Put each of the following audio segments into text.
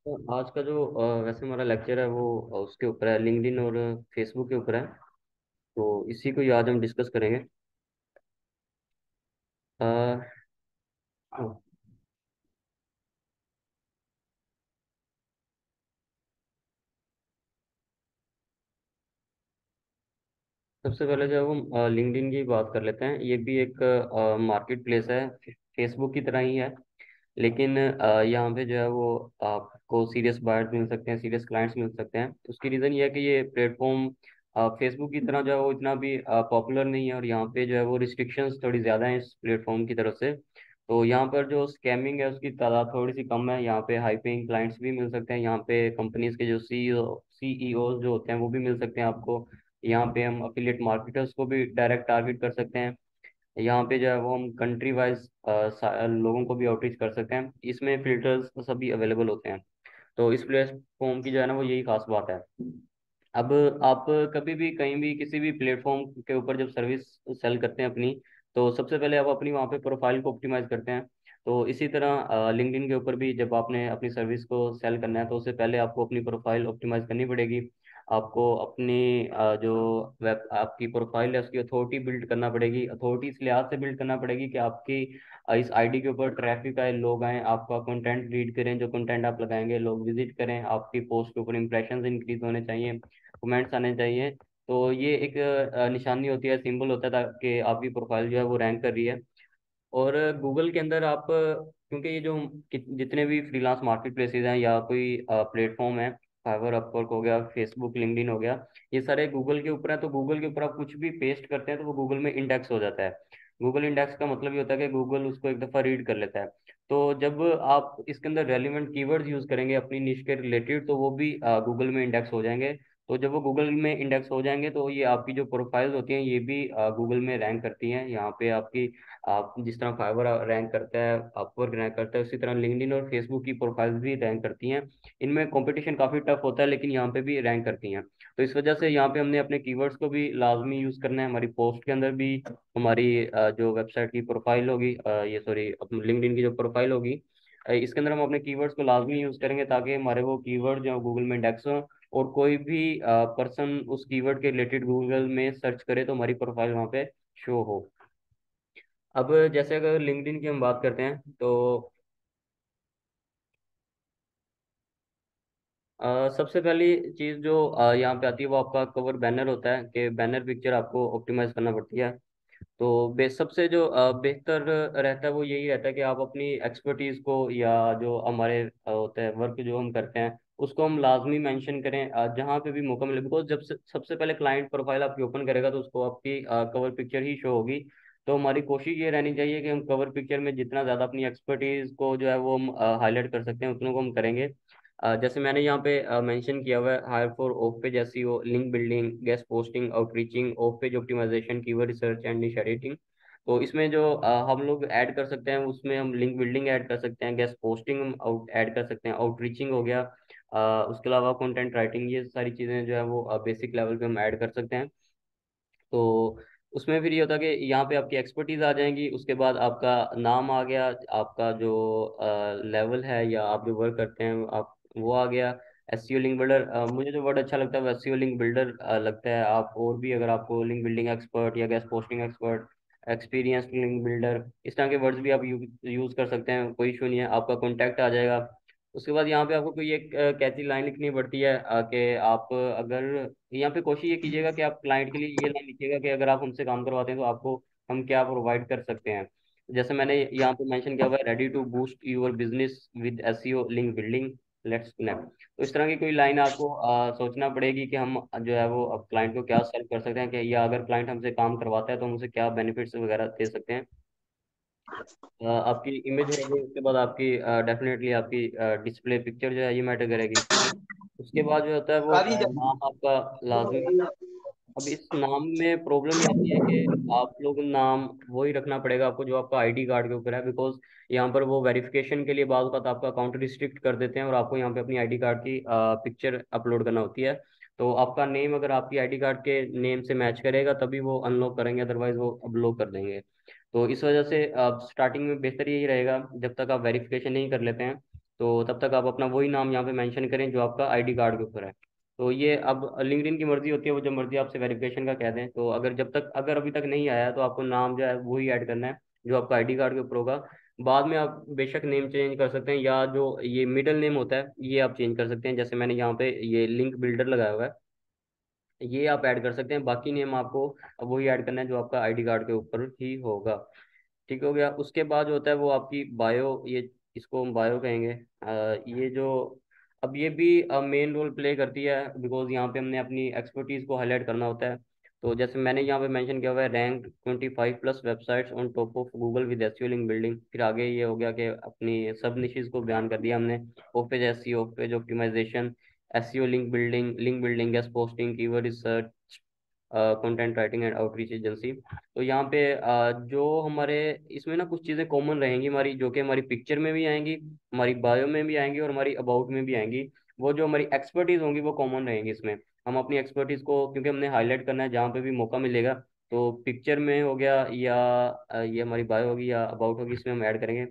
तो आज का जो वैसे हमारा लेक्चर है वो उसके ऊपर है, लिंक्डइन और फेसबुक के ऊपर है। तो इसी को ही आज हम डिस्कस करेंगे। अ, सबसे पहले जो हम लिंक्डइन की बात कर लेते हैं। ये भी एक मार्केट प्लेस है, फेसबुक की तरह ही है। लेकिन यहाँ पे जो है वो आपको सीरियस बायर्स मिल सकते हैं, सीरियस क्लाइंट्स मिल सकते हैं। उसकी रीज़न ये है कि ये प्लेटफॉर्म फेसबुक की तरह जो है वो इतना भी पॉपुलर नहीं है, और यहाँ पे जो है वो रिस्ट्रिक्शंस थोड़ी ज़्यादा हैं इस प्लेटफॉर्म की तरफ से। तो यहाँ पर जो स्कैमिंग है उसकी तादाद थोड़ी सी कम है। यहाँ पे हाई पेइंग क्लाइंट्स भी मिल सकते हैं, यहाँ पे कंपनीज के जो सीईओ जो होते हैं वो भी मिल सकते हैं आपको। यहाँ पे हम अफिलिएट मार्केटर्स को भी डायरेक्ट टारगेट कर सकते हैं। यहाँ पे जो है वो हम कंट्री वाइज लोगों को भी आउटरीच कर सकते हैं। इसमें फिल्टर्स सभी अवेलेबल होते हैं। तो इस प्लेटफॉर्म की जो है ना वो यही खास बात है। अब आप कभी भी कहीं भी किसी भी प्लेटफॉर्म के ऊपर जब सर्विस सेल करते हैं अपनी, तो सबसे पहले आप अपनी वहाँ पे प्रोफाइल को ऑप्टिमाइज करते हैं। तो इसी तरह लिंक्डइन के ऊपर भी जब आपने अपनी सर्विस को सेल करना है तो उससे पहले आपको अपनी प्रोफाइल ऑप्टिमाइज करनी पड़ेगी। आपको अपनी जो वेब आपकी प्रोफाइल है उसकी अथॉरिटी बिल्ड करना पड़ेगी। अथॉरिटी इस लिहाज से बिल्ड करना पड़ेगी कि आपकी इस आईडी के ऊपर ट्रैफिक आए, लोग आए, आपका कंटेंट रीड करें, जो कंटेंट आप लगाएंगे लोग विजिट करें, आपकी पोस्ट के ऊपर इंप्रेशंस इंक्रीज होने चाहिए, कमेंट्स आने चाहिए। तो ये एक निशानी होती है, सिंबल होता है ताकि आपकी प्रोफाइल जो है वो रैंक कर रही है। और गूगल के अंदर आप क्योंकि ये जो जितने भी फ्रीलांस मार्केट प्लेसेस हैं या कोई प्लेटफॉर्म है, फाइवर, अपवर्क हो गया, फेसबुक, लिंक्डइन हो गया, ये सारे गूगल के ऊपर है। तो गूगल के ऊपर आप कुछ भी पेस्ट करते हैं तो वो गूगल में इंडेक्स हो जाता है। गूगल इंडेक्स का मतलब ये होता है कि गूगल उसको एक दफ़ा रीड कर लेता है। तो जब आप इसके अंदर रेलिवेंट कीवर्ड्स यूज करेंगे अपनी निश के रिलेटेड तो वो भी गूगल में इंडेक्स हो जाएंगे। तो जब वो गूगल में इंडेक्स हो जाएंगे तो ये आपकी जो प्रोफाइल्स होती हैं ये भी गूगल में रैंक करती हैं। यहाँ पे आपकी आप जिस तरह फाइवर रैंक करता है, अपवर्क रैंक करता है, उसी तरह लिंक्डइन और फेसबुक की प्रोफाइल्स भी रैंक करती हैं। इनमें कंपटीशन काफ़ी टफ होता है लेकिन यहाँ पे भी रैंक करती हैं। तो इस वजह से यहाँ पे हमने अपने कीवर्ड्स को भी लाजमी यूज़ करना है। हमारी पोस्ट के अंदर भी हमारी जो वेबसाइट की प्रोफाइल होगी, ये सॉरी लिंक्डइन की जो प्रोफाइल होगी, इसके अंदर हम अपने कीवर्ड्स को लाजमी यूज़ करेंगे ताकि हमारे वो कीवर्ड जो गूगल में इंडेक्स हों, और कोई भी पर्सन उस कीवर्ड के रिलेटेड गूगल में सर्च करे तो हमारी प्रोफाइल वहाँ पे शो हो। अब जैसे अगर लिंक्डइन की हम बात करते हैं तो सबसे पहली चीज़ जो यहाँ पे आती है वो आपका कवर बैनर होता है कि बैनर पिक्चर आपको ऑप्टिमाइज करना पड़ती है। तो सबसे जो बेहतर रहता है वो यही रहता है कि आप अपनी एक्सपर्टीज को या जो हमारे होता है वर्क जो हम करते हैं उसको हम लाजमी मेंशन करें जहाँ पे भी मौका मिले। बिकॉज जब से सबसे पहले क्लाइंट प्रोफाइल आपकी ओपन करेगा तो उसको आपकी कवर पिक्चर ही शो होगी। तो हमारी कोशिश ये रहनी चाहिए कि हम कवर पिक्चर में जितना ज़्यादा अपनी एक्सपर्टीज को जो है वो हम हाईलाइट कर सकते हैं उतनों को हम करेंगे। जैसे मैंने यहाँ पे मेंशन किया हुआ है, hire for off page SEO, link building, guest posting, outreaching, off page optimisation, keyword research and niche editing. तो इसमें जो हम लोग ऐड कर सकते हैं उसमें हम लिंक बिल्डिंग ऐड कर सकते हैं, गेस्ट पोस्टिंग हम आउट ऐड कर सकते हैं, आउटरीचिंग हो गया। उसके अलावा कंटेंट राइटिंग, ये सारी चीज़ें जो है वो बेसिक लेवल पे हम ऐड कर सकते हैं। तो उसमें फिर ये होता है कि यहाँ पे आपकी एक्सपर्टीज आ जाएंगी, उसके बाद आपका नाम आ गया, आपका जो लेवल है या आप जो वर्क करते हैं आप वो आ गया। एसईओ लिंक बिल्डर, मुझे जो वर्ड अच्छा लगता है वो एसईओ लिंक बिल्डर लगता है। आप और भी अगर आपको लिंक बिल्डिंग एक्सपर्ट या guest posting expert, experience link builder, इस तरह के वर्ड्स भी आप यूज कर सकते हैं, कोई इशू नहीं है, आपका कॉन्टैक्ट आ जाएगा। उसके बाद यहाँ पे आपको कोई एक कैची लाइन लिखनी पड़ती है कि आप अगर यहाँ पे कोशिश ये कीजिएगा कि आप क्लाइंट के लिए ये लाइन लिखिएगा कि अगर आप हमसे काम करवाते हैं तो आपको हम क्या प्रोवाइड कर सकते हैं। जैसे मैंने यहाँ पे मेंशन किया हुआ है, ready to boost your business with SEO link building, let's connect. तो इस तरह की कोई लाइन आपको सोचना पड़ेगी कि हम जो है वो अब क्लाइंट को क्या सर्व कर सकते हैं, कि या अगर क्लाइंट हमसे काम करवाता है तो हम उसे क्या बेनिफिट्स वगैरह दे सकते हैं। आपकी इमेज होगी, उसके बाद आपकी डेफिनेटली आपकी डिस्प्ले पिक्चर जो है ये मैटर करेगी। उसके बाद जो होता है वो काली जाती नाम आपका लाजमी। अब इस नाम में प्रॉब्लम ये आती है कि आप लोग नाम वही रखना पड़ेगा आपको जो आपका आईडी कार्ड के ऊपर है। बिकॉज यहाँ पर वो वेरिफिकेशन के लिए बाद आपका अकाउंट रिस्ट्रिक्ट कर देते हैं और आपको यहाँ पे अपनी आईडी कार्ड की पिक्चर अपलोड करना होती है। तो आपका नेम अगर आपकी आईडी कार्ड के नेम से मैच करेगा तभी वो अनलॉक करेंगे, अदरवाइज वो अनलॉक कर देंगे। तो इस वजह से स्टार्टिंग में बेहतर यही रहेगा जब तक आप वेरिफिकेशन नहीं कर लेते हैं तो तब तक आप अपना वही नाम यहाँ पे मेंशन करें जो आपका आईडी कार्ड के ऊपर है। तो ये अब लिंक्डइन की मर्जी होती है, वो जब मर्जी आपसे वेरिफिकेशन का कह दें। तो अगर जब तक अगर अभी तक नहीं आया तो आपको नाम जो है वही ऐड करना है जो आपका आईडी कार्ड के ऊपर होगा। बाद में आप बेशक नेम चेंज कर सकते हैं, या जो ये मिडिल नेम होता है ये आप चेंज कर सकते हैं। जैसे मैंने यहाँ पे ये लिंक बिल्डर लगाया हुआ है, ये आप ऐड कर सकते हैं। बाकी नेम आपको अब वही ऐड करना है जो आपका आईडी कार्ड के ऊपर ही होगा। ठीक हो गया। उसके बाद जो होता है वो आपकी बायो, ये इसको हम बायो कहेंगे। ये जो अब ये भी मेन रोल प्ले करती है, बिकॉज यहाँ पे हमने अपनी एक्सपर्टीज को हाईलाइट करना होता है। तो जैसे मैंने यहाँ पे मेंशन किया हुआ है, rank 25 plus websites on top of Google with SEO link building. फिर आगे ये हो गया कि अपनी सब निशेज को बयान कर दिया हमने। Off page SEO, off page optimization, SEO link building, guest posting, keyword research, content writing and outreach agency. तो यहाँ पे जो हमारे इसमें ना कुछ चीज़ें कॉमन रहेंगी हमारी, जो कि हमारी पिक्चर में भी आएंगी, हमारी बायो में भी आएंगी और हमारी अबाउट में भी आएंगी। वो जो हमारी एक्सपर्टीज होंगी वो कॉमन रहेंगी इसमें। हम अपनी एक्सपर्टीज को क्योंकि हमने हाईलाइट करना है जहाँ पे भी मौका मिलेगा, तो पिक्चर में हो गया या ये हमारी बायो होगी या अबाउट होगी, इसमें हम ऐड करेंगे।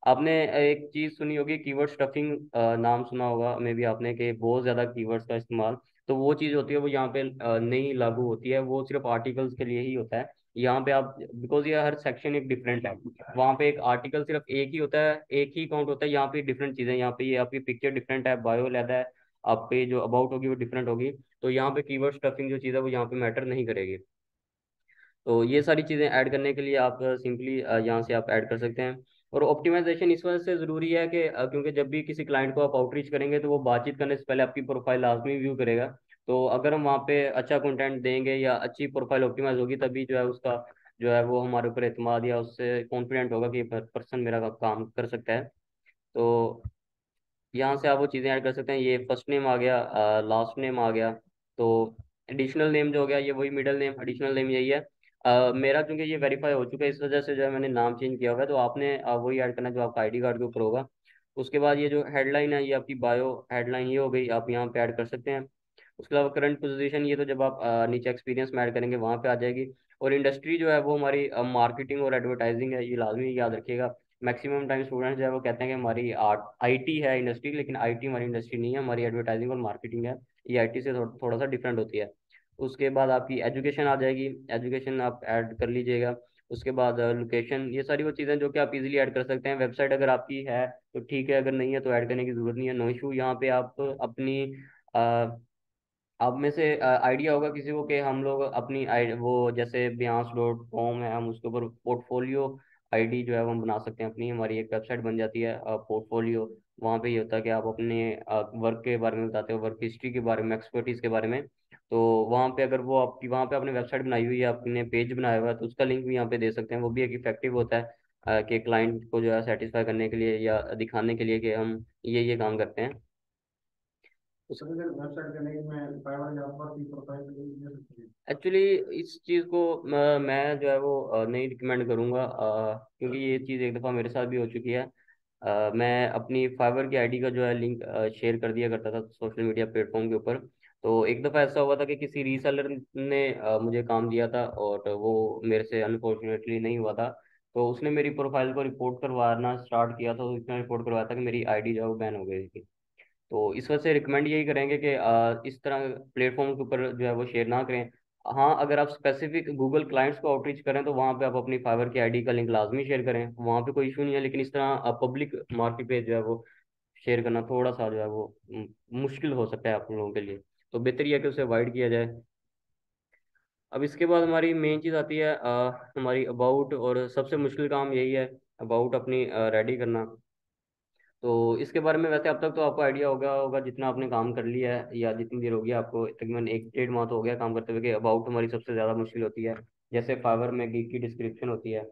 आपने एक चीज़ सुनी होगी कीवर्ड स्टफिंग, नाम सुना होगा मे भी आपने, कि बहुत ज़्यादा कीवर्ड्स का इस्तेमाल। तो वो चीज़ होती है वो यहाँ पे नहीं लागू होती है, वो सिर्फ आर्टिकल्स के लिए ही होता है। यहाँ पे आप बिकॉज ये हर सेक्शन एक डिफरेंट है, वहाँ पे एक आर्टिकल सिर्फ एक ही होता है, एक ही काउंट होता है। यहाँ पे डिफरेंट चीज़ें, यहाँ पे ये आपकी पिक्चर डिफरेंट है, बायो अलग है, आप पे जो अबाउट होगी वो डिफरेंट होगी। तो यहाँ पे कीवर्ड स्टफिंग जो चीज़ है वो यहाँ पे मैटर नहीं करेगी। तो ये सारी चीज़ें ऐड करने के लिए आप सिंपली यहाँ से आप ऐड कर सकते हैं। और ऑप्टिमाइजेशन इस वजह से ज़रूरी है कि क्योंकि जब भी किसी क्लाइंट को आप आउटरीच करेंगे तो वो बातचीत करने से पहले आपकी प्रोफाइल लाजमी व्यू करेगा। तो अगर हम वहाँ पे अच्छा कंटेंट देंगे या अच्छी प्रोफाइल ऑप्टिमाइज होगी, तभी जो है उसका जो है वो हमारे ऊपर एतमाद या उससे कॉन्फिडेंट होगा कि ये पर्सन मेरा काम कर सकता है। तो यहाँ से आप वो चीज़ें ऐड कर सकते हैं। ये फर्स्ट नेम आ गया, लास्ट नेम आ गया। तो एडिशनल नेम जो हो गया ये वही मिडिल नेम एडिशनल नेम यही है। मेरा चूंकि ये वेरीफाई हो चुका है इस वजह से जो है मैंने नाम चेंज किया हुआ है, तो आपने वही ऐड करना है जो आपका आईडी कार्ड के ऊपर होगा। उसके बाद ये जो हेडलाइन है ये आपकी बायो हेडलाइन ये हो गई, आप यहाँ पे ऐड कर सकते हैं। उसके अलावा करंट पोजीशन, ये तो जब आप नीचे एक्सपीरियंस में ऐड करेंगे वहाँ पे आ जाएगी। और इंडस्ट्री जो है वो हमारी मार्केटिंग और एडवर्टाइजिंग है, ये लाजमी याद रखिएगा। मैक्सिमम टाइम स्टूडेंट्स जो है वो कहते हैं कि हमारी आर्ट आईटी है इंडस्ट्री, लेकिन आईटी हमारी इंडस्ट्री नहीं है, हमारी एडवर्टाइजिंग और मार्केटिंग है। ये आईटी से थोड़ा सा डिफरेंट होती है। उसके बाद आपकी एजुकेशन आ जाएगी, एजुकेशन आप ऐड कर लीजिएगा। उसके बाद लोकेशन, ये सारी वो चीज़ें जो कि आप इजीली ऐड कर सकते हैं। वेबसाइट अगर आपकी है तो ठीक है, अगर नहीं है तो ऐड करने की जरूरत नहीं है, नो इशू। यहाँ पे आप अपनी आप में से आइडिया होगा किसी को कि हम लोग अपनी वो जैसे Beyonce.com है, हम उसके ऊपर पोर्टफोलियो आईडी जो है वो हम बना सकते हैं अपनी, हमारी एक वेबसाइट बन जाती है पोर्टफोलियो। वहाँ पे ये होता है कि आप अपने वर्क के बारे में बताते हो, वर्क हिस्ट्री के बारे में, एक्सपर्टीज के बारे में। तो वहाँ पे अगर वो आपकी वहाँ पे आपने वेबसाइट बनाई हुई है, आपने पेज बनाया हुआ है, तो उसका लिंक भी यहाँ पे दे सकते हैं। वो भी एक इफेक्टिव होता है कि क्लाइंट को जो है सेटिस्फाई करने के लिए या दिखाने के लिए कि हम ये काम करते हैं। वेबसाइट का लिंक में फाइवर या अपवर्क की प्रोफाइल पे लिंक दे सकते हैं। एक्चुअली इस चीज़ को मैं जो है वो नहीं रिकमेंड करूँगा, क्योंकि ये चीज़ एक दफ़ा मेरे साथ भी हो चुकी है। मैं अपनी फाइवर की आईडी का जो है लिंक शेयर कर दिया करता था सोशल मीडिया प्लेटफॉर्म के ऊपर। तो एक दफ़ा ऐसा हुआ था कि किसी रीसेलर ने मुझे काम दिया था और वो मेरे से अनफॉर्चुनेटली नहीं हुआ था। तो उसने मेरी प्रोफाइल को रिपोर्ट करवाना स्टार्ट किया था, तो उसने रिपोर्ट करवाया था कि मेरी आईडी जो है वो बैन हो गई थी। तो इस वजह से रिकमेंड यही करेंगे कि इस तरह प्लेटफॉर्म के ऊपर जो है वो शेयर ना करें। हाँ, अगर आप स्पेसिफिक गूगल क्लाइंट्स को आउटरीच करें तो वहाँ पे आप अपनी फाइवर की आईडी का लिंक लाजमी शेयर करें, वहाँ पे कोई इशू नहीं है। लेकिन इस तरह पब्लिक मार्केट पे जो है वो शेयर करना थोड़ा सा जो है वो मुश्किल हो सकता है आप लोगों के लिए। तो बेहतर यह है कि उसे अवॉइड किया जाए। अब इसके बाद हमारी मेन चीज़ आती है हमारी अबाउट, और सबसे मुश्किल काम यही है अबाउट अपनी रेडी करना। तो इसके बारे में वैसे अब तक तो आपको आइडिया होगा होगा जितना आपने काम कर लिया है या जितनी देर होगी आपको, तकरीबन 1 डेढ़ माह तो हो गया काम करते हुए, कि अबाउट हमारी सबसे ज़्यादा मुश्किल होती है। जैसे फाइवर में गिग की डिस्क्रिप्शन होती है।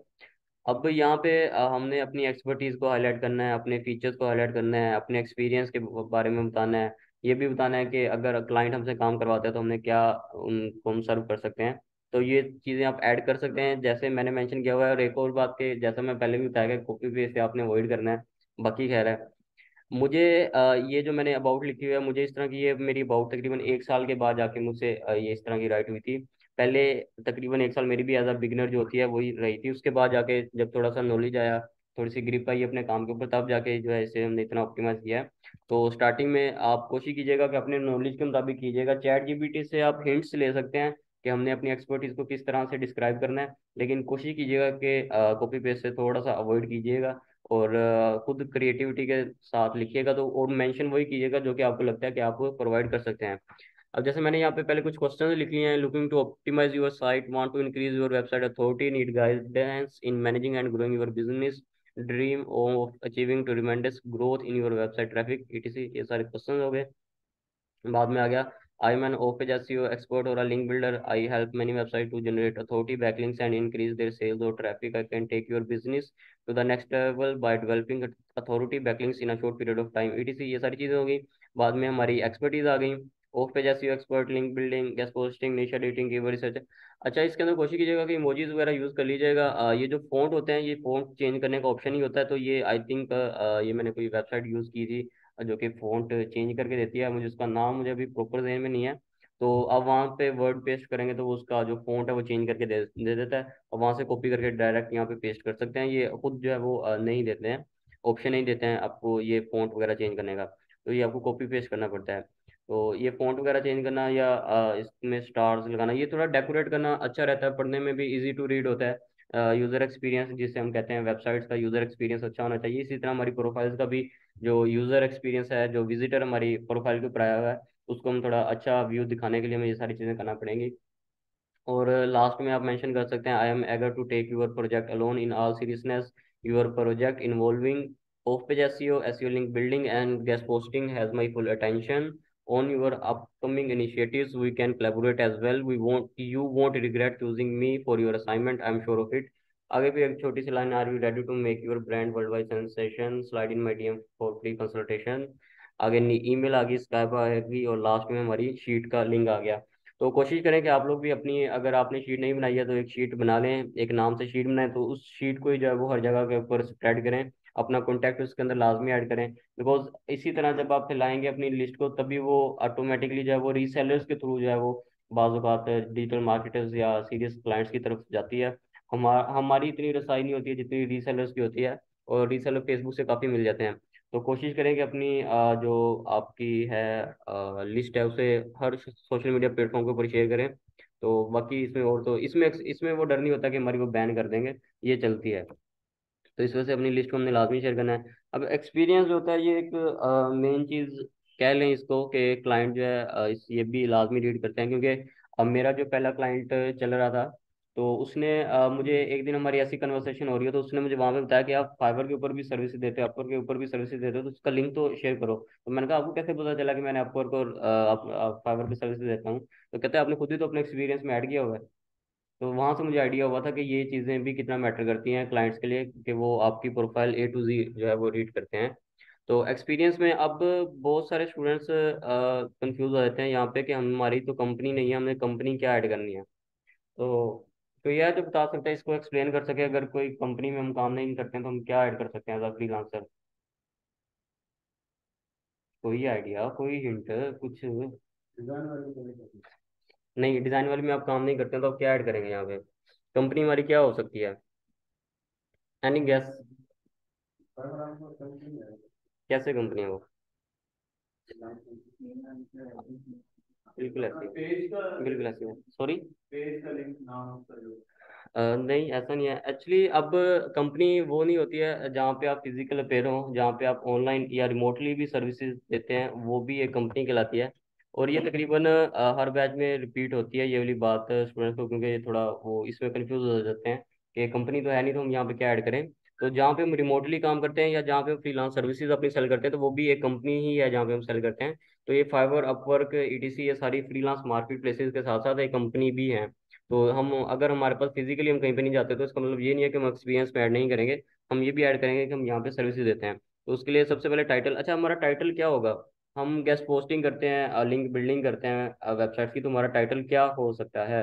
अब यहाँ पे हमने अपनी एक्सपर्टीज को हाईलाइट करना है, अपने फीचर्स को हाईलाइट करना है, अपने एक्सपीरियंस के बारे में बताना है। ये भी बताना है कि अगर क्लाइंट हमसे काम करवाते हैं तो हमने क्या उनको हम सर्व कर सकते हैं। तो ये चीज़ें आप ऐड कर सकते हैं जैसे मैंने मेंशन किया हुआ है। और एक और बात के जैसा मैं पहले भी बताया कि कॉपी पेस्ट से आपने अवॉइड करना है। बाकी खैर है, मुझे ये जो मैंने अबाउट लिखी हुई है, मुझे इस तरह की ये मेरी अबाउट तकरीबन 1 साल के बाद जाके मुझसे ये इस तरह की राइट हुई थी। पहले तकरीबन 1 साल मेरी भी एज अ बिगनर जो होती है वही रही थी। उसके बाद जाके जब थोड़ा सा नॉलेज आया, थोड़ी सी ग्रिप आई अपने काम के ऊपर, तब जाके जो है इसे हमने इतना ऑप्टिमाइज किया है। तो स्टार्टिंग में आप कोशिश कीजिएगा कि अपने नॉलेज के मुताबिक कीजिएगा। चैट जीपीटी से आप हिंट्स ले सकते हैं कि हमने अपनी एक्सपर्टीज को किस तरह से डिस्क्राइब करना है, लेकिन कोशिश कीजिएगा कि कॉपी पेस्ट से थोड़ा सा अवॉइड कीजिएगा, और खुद क्रिएटिविटी के साथ लिखिएगा। तो और मेंशन वही कीजिएगा जो कि आपको लगता है कि आप प्रोवाइड कर सकते हैं। अब जैसे मैंने यहाँ पे पहले कुछ क्वेश्चन लिख लिए हैं। Looking to optimize your site, want to increase your website authority, need guidance in managing and growing your business, dream of achieving tremendous growth in your website traffic etc। ये सारे क्वेश्चन हो गए। बाद में आ गया, I am an on page SEO expert और a link builder, I help many website to generate authority backlinks and increase their sales और traffic, I can take your business to the next level by developing authority backlinks in a short period of time etc। ये सारी चीजें हो गई। बाद में हमारी expertise आ गई, of page SEO expert, link building, guest posting, निश एडिटिंग, कीवर्ड रिसर्च। अच्छा, इसके अंदर कोशिश कीजिएगा कि इमोजीज वगैरह यूज कर लीजिएगा। ये जो फॉन्ट होते हैं, ये फॉन्ट चेंज करने का ऑप्शन ही होता है। तो ये आई थिंक ये मैंने कोई वेबसाइट यूज की थी जो कि फ़ॉन्ट चेंज करके देती है, मुझे उसका नाम मुझे अभी प्रॉपर ज़हन में नहीं है। तो अब वहाँ पे वर्ड पेस्ट करेंगे तो वो उसका जो फ़ॉन्ट है वो चेंज करके दे देता है, और वहाँ से कॉपी करके डायरेक्ट यहाँ पे पेस्ट कर सकते हैं। ये खुद जो है वो नहीं देते हैं, ऑप्शन नहीं देते हैं आपको ये फ़ॉन्ट वगैरह चेंज करने का। तो ये आपको कॉपी पेस्ट करना पड़ता है। तो ये फ़ॉन्ट वगैरह चेंज करना या इसमें स्टार्स लगाना, ये थोड़ा डेकोरेट करना अच्छा रहता है, पढ़ने में भी इजी टू रीड होता है। यूज़र एक्सपीरियंस जिसे हम कहते हैं, वेबसाइट्स का यूज़र एक्सपीरियंस अच्छा होना चाहिए। इसी तरह हमारी प्रोफाइल्स का भी जो यूजर एक्सपीरियंस है, जो विजिटर हमारी प्रोफाइल के ऊपर आया हुआ है, उसको हम थोड़ा अच्छा व्यू दिखाने के लिए हमें ये सारी चीज़ें करना पड़ेंगी। और लास्ट में आप मेंशन कर सकते हैं, I am eager to take your project alone in all seriousness, your project involving off page SEO, SEO link building and guest posting has my full attention on your upcoming initiatives, we can collaborate as well, we won't you won't regret choosing me for your assignment, I am sure of it. आगे भी एक छोटी सी line, are you ready to make your brand world wide sensation, slide in my DM for free consultation. आगे email आ गई, Skype आ गई, और last में हमारी शीट का लिंक आ गया। तो कोशिश करें कि आप लोग भी अपनी, अगर आपने शीट नहीं बनाई है तो एक शीट बना लें, एक नाम से शीट बनाएं, तो उस शीट को ही जो है वो हर जगह के ऊपर स्प्रेड करें, अपना कॉन्टैक्ट उसके अंदर लाजमी ऐड करें। बिकॉज इसी तरह जब आप फैलाएंगे अपनी लिस्ट को, तभी वो ऑटोमेटिकली जो है वो रीसेलर्स के थ्रू जो है वो बाज़ औक़ात डिजिटल मार्केटर्स या सीरियस क्लाइंट्स की तरफ जाती है। हमारी इतनी रसाई नहीं होती है जितनी रीसेलर्स की होती है, और रीसेलर फेसबुक से काफ़ी मिल जाते हैं। तो कोशिश करें कि अपनी जो आपकी है लिस्ट है उसे हर सोशल मीडिया प्लेटफॉर्म के ऊपर शेयर करें। तो बाकी इसमें, और तो इसमें इसमें वो डर नहीं होता कि हमारी वो बैन कर देंगे, ये चलती है। तो इस वजह से अपनी लिस्ट को हमने लाजमी शेयर करना है। अब एक्सपीरियंस जो होता है, ये एक मेन चीज़ कह लें इसको, कि क्लाइंट जो है ये भी लाजमी रीड करते हैं, क्योंकि अब मेरा जो पहला क्लाइंट चल रहा था, तो उसने मुझे एक दिन, हमारी ऐसी कन्वर्सेशन हो रही है, तो उसने मुझे वहाँ पे बताया कि आप फाइवर के ऊपर भी सर्विस देते हो, अपवर के ऊपर भी सर्विस देते हो, तो उसका लिंक तो शेयर करो। तो मैंने कहा आपको कैसे पता चला कि मैंने अपवर्क और फाइवर पे सर्विस देता हूँ? तो कहते हैं आपने खुद ही तो अपने एक्सपीरियंस में ऐड किया हुआ है। तो वहां से मुझे आइडिया हुआ था कि ये चीज़ें भी कितना मैटर करती हैं क्लाइंट्स के लिए, कि वो आपकी प्रोफाइल ए टू जी जो है वो रीड करते हैं। तो एक्सपीरियंस में अब बहुत सारे स्टूडेंट्स कंफ्यूज हो जाते हैं यहाँ पे कि हमारी तो कंपनी नहीं है, हमने कंपनी क्या ऐड करनी है। तो यह जो बता सकते हैं, इसको एक्सप्लेन कर सके, अगर कोई कंपनी में हम काम नहीं करते हैं तो हम क्या ऐड कर सकते हैं एज अ फ्रीलांसर? कोई आइडिया, कोई हिंट, कुछ? डिजाइन वाली कोई नहीं। नहीं, डिज़ाइन वाले में आप काम नहीं करते हैं तो आप क्या ऐड करेंगे यहाँ पे? कंपनी हमारी क्या हो सकती है? Any gas? फाइबर आपको कंपनी है। कैसे कंपनी है वो? पेज बिल्कुल ऐसी का है, बिल्कुल ऐसी है, सॉरी। पेज का लिंक नाम उसका जो नहीं, ऐसा नहीं है एक्चुअली। अब कंपनी वो नहीं होती है जहाँ पे आप फिजिकल अपेयर हो, जहाँ पे आप ऑनलाइन या रिमोटली भी सर्विसेज देते हैं, वो भी एक कंपनी कहलाती है। और ये तकरीबन हर बैच में रिपीट होती है ये वाली बात स्टूडेंट्स को, क्योंकि थोड़ा वो इसमें कंफ्यूज हो जाते हैं कि कंपनी तो है नहीं, तो हम यहाँ पे क्या ऐड करें। तो जहाँ पे हम रिमोटली काम करते हैं या जहाँ पे हम फ्रीलांस सर्विसेज अपनी सेल करते हैं, तो वो भी एक कंपनी ही है जहाँ पे हम सेल करते हैं। तो ये फाइवर, अपवर्क, ईटीसी, ये सारी फ्रीलांस मार्केट प्लेसेस के साथ साथ एक कंपनी भी है। तो हम, अगर हमारे पास फिजिकली हम कहीं पे नहीं जाते, तो इसका मतलब ये नहीं है कि हम एक्सपीरियंस में ऐड नहीं करेंगे, हम ये भी ऐड करेंगे कि हम यहाँ पे सर्विसेज देते हैं। तो उसके लिए सबसे पहले टाइटल, अच्छा हमारा टाइटल क्या होगा? हम गेस्ट पोस्टिंग करते हैं, लिंक बिल्डिंग करते हैं वेबसाइट की, तो हमारा टाइटल क्या हो सकता है?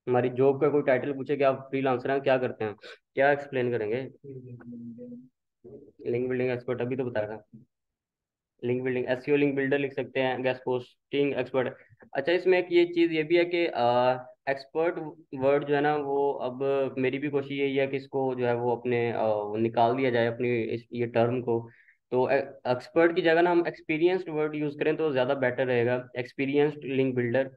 हमारी जॉब का कोई टाइटल पूछे कि आप फ्रीलांसर हैं, क्या करते हैं, क्या एक्सप्लेन करेंगे? लिंक बिल्डिंग एक्सपर्ट अभी तो बताया था। Link building, SEO link builder लिख सकते हैं, गेस्ट पोस्टिंग एक्सपर्ट। अच्छा, इसमें एक ये चीज़ ये भी है कि एक्सपर्ट वर्ड जो है ना वो, अब मेरी भी कोशिश यही है कि इसको जो है वो अपने निकाल दिया जाए अपनी ये टर्म को। तो एक्सपर्ट की जगह ना हम एक्सपीरियंस्ड वर्ड यूज करें तो ज़्यादा बेटर रहेगा, एक्सपीरियंस्ड लिंक बिल्डर।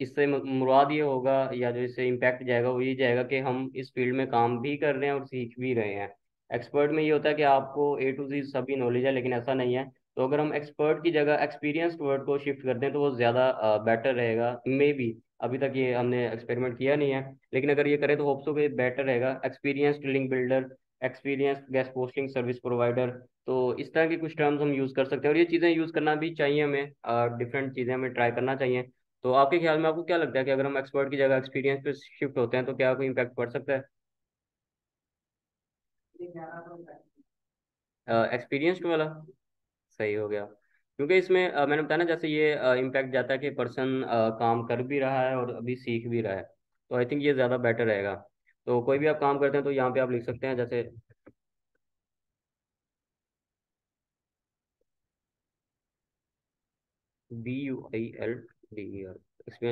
इससे मुराद ये होगा, या जो इससे इम्पैक्ट जाएगा वो ये जाएगा कि हम इस फील्ड में काम भी कर रहे हैं और सीख भी रहे हैं। एक्सपर्ट में ये होता है कि आपको A to Z सभी नॉलेज है, लेकिन ऐसा नहीं है। तो अगर हम एक्सपर्ट की जगह एक्सपीरियंस्ड वर्ड को शिफ्ट कर दें तो वो ज़्यादा बेटर रहेगा, मे बी। अभी तक ये हमने एक्सपेरिमेंट किया नहीं है, लेकिन अगर ये करें तो होप सो कि बेटर रहेगा। Experienced link builder, experienced guest posting service provider. तो इस तरह की कुछ टर्म्स हम यूज़ कर सकते हैं, और ये चीज़ें यूज़ करना भी चाहिए हमें, डिफरेंट चीज़ें हमें ट्राई करना चाहिए। तो आपके ख्याल में आपको क्या लगता है कि अगर हम एक्सपर्ट की जगह एक्सपीरियंस पे शिफ्ट होते हैं तो क्या कोई इम्पैक्ट पड़ सकता है? एक्सपीरियंस्ड वाला सही हो गया, क्योंकि इसमें मैंने बताया ना, जैसे ये इम्पैक्ट जाता है कि पर्सन काम कर भी रहा है और अभी सीख भी रहा है। तो आई थिंक ये ज़्यादा बेटर रहेगा। तो कोई भी आप काम करते हैं तो यहाँ पे आप लिख सकते हैं, जैसे BUILDER, इसमें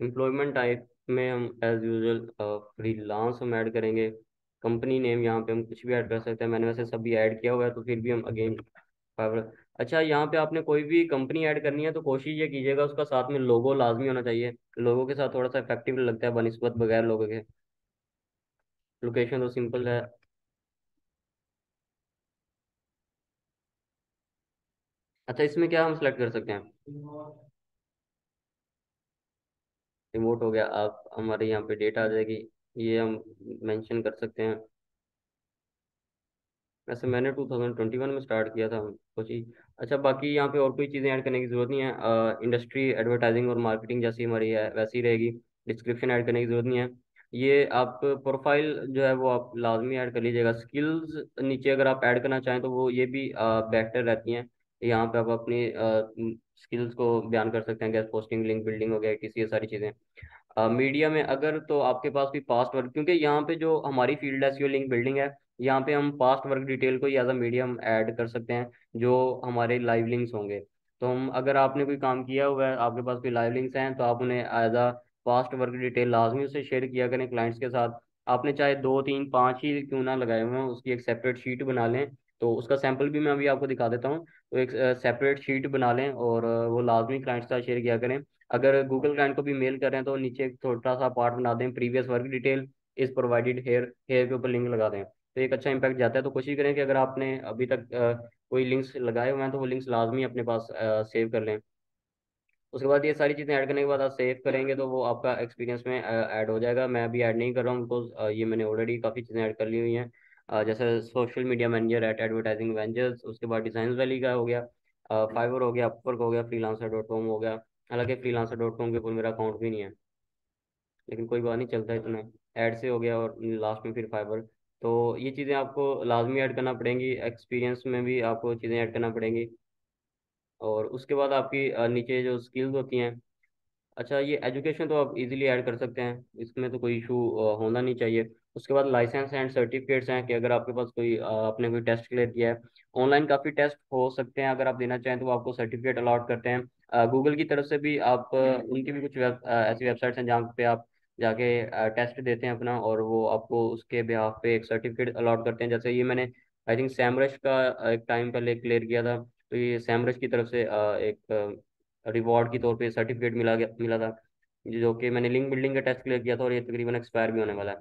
एम्प्लॉयमेंट टाइप में हम एज यूजल फ्रीलांस हम ऐड करेंगे। कंपनी नेम यहाँ पे हम कुछ भी ऐड कर सकते हैं, मैंने वैसे सभी ऐड किया हुआ है, तो फिर भी हम अगेन फाइवर। अच्छा, यहाँ पे आपने कोई भी कंपनी ऐड करनी है तो कोशिश ये कीजिएगा उसका साथ में लोगो लाजमी होना चाहिए। लोगो के साथ थोड़ा सा इफेक्टिव लगता है बनिस्बत बगैर लोगों के। लोकेशन तो सिंपल है। अच्छा, इसमें क्या हम सेलेक्ट कर सकते हैं? रिमोट हो गया, आप हमारे यहाँ पे डेट आ जाएगी, ये हम मेंशन कर सकते हैं। वैसे मैंने 2021 में स्टार्ट किया था कुछ ही। अच्छा, बाकी यहाँ पे और कोई चीज़ें ऐड करने की ज़रूरत नहीं है। इंडस्ट्री एडवर्टाइजिंग और मार्केटिंग जैसी हमारी है वैसी रहेगी। डिस्क्रिप्शन ऐड करने की ज़रूरत नहीं है। ये आप प्रोफाइल जो है वो आप लाजमी ऐड कर लीजिएगा। स्किल्स नीचे अगर आप ऐड करना चाहें तो वो ये भी बेहतर रहती हैं। यहाँ पे आप अपनी स्किल्स को बयान कर सकते हैं, गैस पोस्टिंग, लिंक बिल्डिंग हो गया, किसी ये सारी चीज़ें। मीडिया में अगर तो आपके पास भी पास्ट वर्क, क्योंकि यहाँ पे जो हमारी फील्ड है SEO लिंक बिल्डिंग है, यहाँ पे हम पास्ट वर्क डिटेल को एज अ मीडियम ऐड कर सकते हैं, जो हमारे लाइव लिंक्स होंगे। तो हम, अगर आपने कोई काम किया हुआ है, आपके पास कोई लाइव लिंक्स हैं, तो आप उन्हें as a past work detail लाजमी उसे शेयर किया करें क्लाइंट्स के साथ। आपने चाहे दो तीन पाँच ही क्यों ना लगाए हुए हैं, उसकी एक सेपरेट शीट बना लें। तो उसका सैंपल भी मैं अभी आपको दिखा देता हूँ। तो एक सेपरेट शीट बना लें और वो लाजमी क्लाइंट्स के साथ शेयर किया करें। अगर गूगल क्लाइंट को भी मेल कर रहे हैं तो नीचे एक छोटा सा पार्ट बना दें, previous work detail is provided here, here के ऊपर लिंक लगा दें, तो एक अच्छा इंपैक्ट जाता है। तो कोशिश करें कि अगर आपने अभी तक कोई लिंक्स लगाए हुए हैं तो वो लिंक्स लाजमी अपने पास सेव कर लें। उसके बाद ये सारी चीज़ें ऐड करने के बाद आप सेव करेंगे तो वो आपका एक्सपीरियंस में ऐड हो जाएगा। मैं अभी ऐड नहीं कर रहा हूँ बिकॉज ये मैंने ऑलरेडी काफ़ी चीज़ें ऐड कर ली हुई हैं। जैसे social media manager eight advertising ventures, उसके बाद डिजाइन वैली का हो गया, फाइवर हो गया, अपवर्क हो गया, फ्रीलांसर.com हो गया। हालांकि फ्रीलांसर.com के ऊपर मेरा अकाउंट भी नहीं है, लेकिन कोई बात नहीं, चलता है इतना। ऐड से हो गया और लास्ट में फिर फाइबर। तो ये चीज़ें आपको लाजमी ऐड करना पड़ेंगी, एक्सपीरियंस में भी आपको चीज़ें ऐड करना पड़ेंगी। और उसके बाद आपकी नीचे जो स्किल्स होती हैं। अच्छा, ये एजुकेशन तो आप इजीली ऐड कर सकते हैं, इसमें तो कोई इशू होना नहीं चाहिए। उसके बाद लाइसेंस एंड सर्टिफिकेट्स हैं, कि अगर आपके पास कोई आपने कोई टेस्ट क्लियर किया है। ऑनलाइन काफ़ी टेस्ट हो सकते हैं, अगर आप देना चाहें तो वो आपको सर्टिफिकेट अलॉट करते हैं। गूगल की तरफ से भी आप उनकी भी कुछ ऐसी वेबसाइट्स हैं जहाँ पे आप जाके टेस्ट देते हैं अपना, और वो आपको उसके बेहाफ पे एक सर्टिफिकेट अलॉट करते हैं। जैसे ये मैंने आई थिंक सैमरश का एक टाइम पहले क्लियर किया था, तो ये सैमरश की तरफ से एक रिवॉर्ड के तौर पे सर्टिफिकेट मिला था, जो कि मैंने लिंक बिल्डिंग का टेस्ट क्लियर किया था, और ये तकरीबन एक्सपायर भी होने वाला है।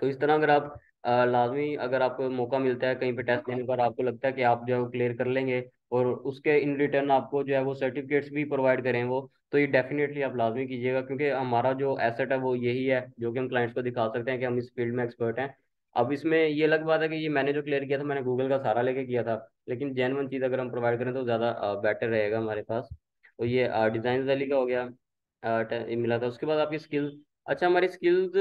तो इस तरह अगर आप लाजमी, अगर आपको मौका मिलता है कहीं पे टेस्ट देने पर, आपको लगता है कि आप जो है वो क्लियर कर लेंगे, और उसके इन रिटर्न आपको जो है वो सर्टिफिकेट्स भी प्रोवाइड करें वो, तो ये डेफिनेटली आप लाजमी कीजिएगा, क्योंकि हमारा जो एसेट है वो यही है जो कि हम क्लाइंट्स को दिखा सकते हैं कि हम इस फील्ड में एक्सपर्ट हैं। अब इसमें ये अलग बात है कि ये मैंने जो क्लियर किया था मैंने गूगल का सहारा लेके किया था, लेकिन जेन्युइन चीज़ अगर हम प्रोवाइड करें तो ज़्यादा बेटर रहेगा हमारे पास। तो ये डिज़ाइन वैली का हो गया, ये मिला था। उसके बाद आपकी स्किल्स। अच्छा, हमारी स्किल्स,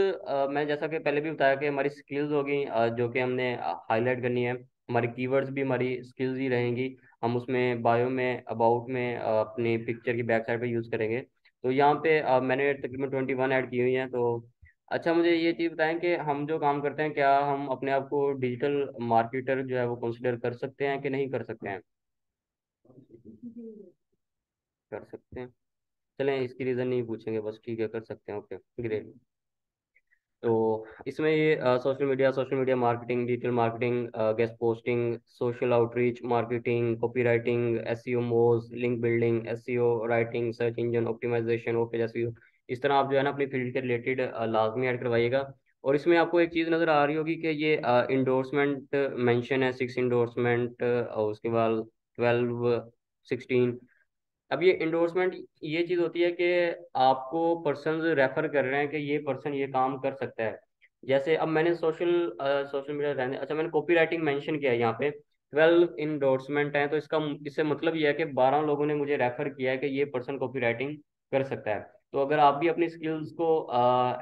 मैं जैसा कि पहले भी बताया कि हमारी स्किल्स होगी जो कि हमने हाईलाइट करनी है। हमारी कीवर्ड्स भी हमारी स्किल्स ही रहेंगी। हम उसमें बायो में, अबाउट में अपनी पिक्चर की बैक साइड पे यूज़ करेंगे। तो यहाँ पे मैंने तकरीबन 21 ऐड की हुई हैं। तो अच्छा, मुझे ये चीज़ बताएं कि हम जो काम करते हैं, क्या हम अपने आप को डिजिटल मार्केटर जो है वो कंसिडर कर सकते हैं कि नहीं कर सकते हैं? कर सकते हैं। चलें, इसकी रीज़न नहीं पूछेंगे, बस ठीक है, कर सकते हैं, ओके ग्रेट। तो इसमें ये social media marketing, digital marketing, guest posting, social outreach marketing, copywriting, SEO Moz, link building, SEO writing, search engine optimization, okay SEO, इस तरह आप जो है ना अपनी फील्ड के रिलेटेड लाजमी ऐड करवाइएगा। और इसमें आपको एक चीज़ नज़र आ रही होगी कि ये इंडोर्समेंट मेंशन है, 6 इंडोर्समेंट, और उसके बाद 12, 16। अब ये इंडोर्समेंट ये चीज होती है कि आपको पर्सन रेफर कर रहे हैं कि ये पर्सन ये काम कर सकता है। जैसे अब मैंने सोशल मीडिया रहने, अच्छा मैंने कॉपी राइटिंग मैंशन किया है यहाँ पे, 12 इंडोर्समेंट है, तो इसका इससे मतलब ये है कि 12 लोगों ने मुझे रेफर किया है कि ये पर्सन कॉपी राइटिंग कर सकता है। तो अगर आप भी अपनी स्किल्स को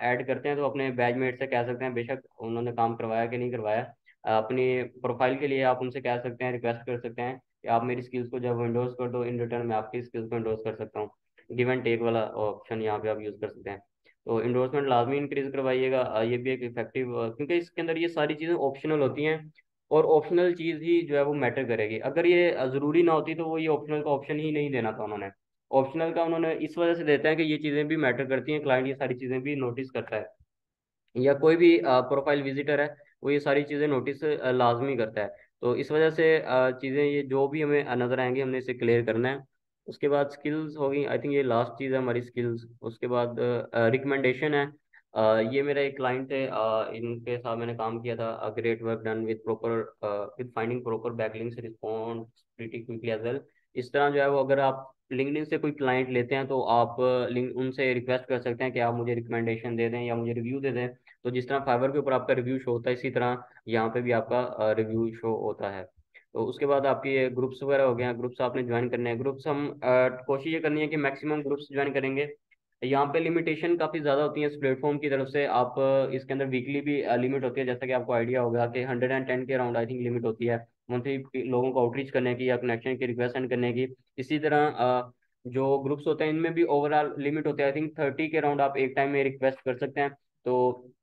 ऐड करते हैं तो अपने बैचमेट से कह सकते हैं, बेशक उन्होंने काम करवाया कि नहीं करवाया, अपनी प्रोफाइल के लिए आप उनसे कह सकते हैं, रिक्वेस्ट कर सकते हैं कि आप मेरी स्किल्स को जब विंडोज कर दो, इन रिटर्न मैं आपकी स्किल्स को इंडोर्स कर सकता हूँ। गिव एंड टेक वाला ऑप्शन यहाँ पे आप यूज़ कर सकते हैं। तो इंडोर्समेंट लाजमी इंक्रीज करवाइएगा, ये भी एक इफेक्टिव, क्योंकि इसके अंदर ये सारी चीज़ें ऑप्शनल होती हैं, और ऑप्शनल चीज़ ही जो है वो मैटर करेगी। अगर ये ज़रूरी ना होती तो वो ये ऑप्शनल का ऑप्शन ही नहीं देना था उन्होंने। ऑप्शनल का उन्होंने इस वजह से देते हैं कि ये चीज़ें भी मैटर करती हैं, क्लाइंट ये सारी चीज़ें भी नोटिस करता है, या कोई भी प्रोफाइल विजिटर है वो ये सारी चीज़ें नोटिस लाजमी करता है। तो इस वजह से चीज़ें ये जो भी हमें नज़र आएंगी हमने इसे क्लियर करना है। उसके बाद स्किल्स होगी, आई थिंक ये लास्ट चीज़ है हमारी स्किल्स। उसके बाद रिकमेंडेशन है। ये मेरा एक क्लाइंट है, इनके साथ मैंने काम किया था, great work done with proper, with finding proper backlinks response pretty quickly as well. इस तरह जो है वो अगर आप लिंक्डइन से कोई क्लाइंट लेते हैं तो आप लिंक उनसे रिक्वेस्ट कर सकते हैं कि आप मुझे रिकमेंडेशन दे दें या मुझे रिव्यू दे दें। तो जिस तरह फाइवर के ऊपर आपका रिव्यू शो होता है, इसी तरह यहाँ पे भी आपका रिव्यू शो होता है। तो उसके बाद आपके ये ग्रुप्स वगैरह हो गए हैं, ग्रुप्स आपने ज्वाइन करने हैं। ग्रुप्स हम कोशिश ये करनी है कि मैक्सिमम ग्रुप्स ज्वाइन करेंगे। यहाँ पे लिमिटेशन काफ़ी ज़्यादा होती है इस प्लेटफॉर्म की तरफ से। आप इसके अंदर वीकली भी लिमिट होती है, जैसा कि आपको आइडिया होगा कि 110 के अराउंड आई थिंक लिमिट होती है मंथली लोगों को आउटरीच करने की या कनेक्शन की रिक्वेस्ट सेंड करने की। इसी तरह जो ग्रुप्स होते हैं इनमें भी ओवरऑल लिमिट होती है, आई थिंक 30 के अराउंड आप एक टाइम में रिक्वेस्ट कर सकते हैं। तो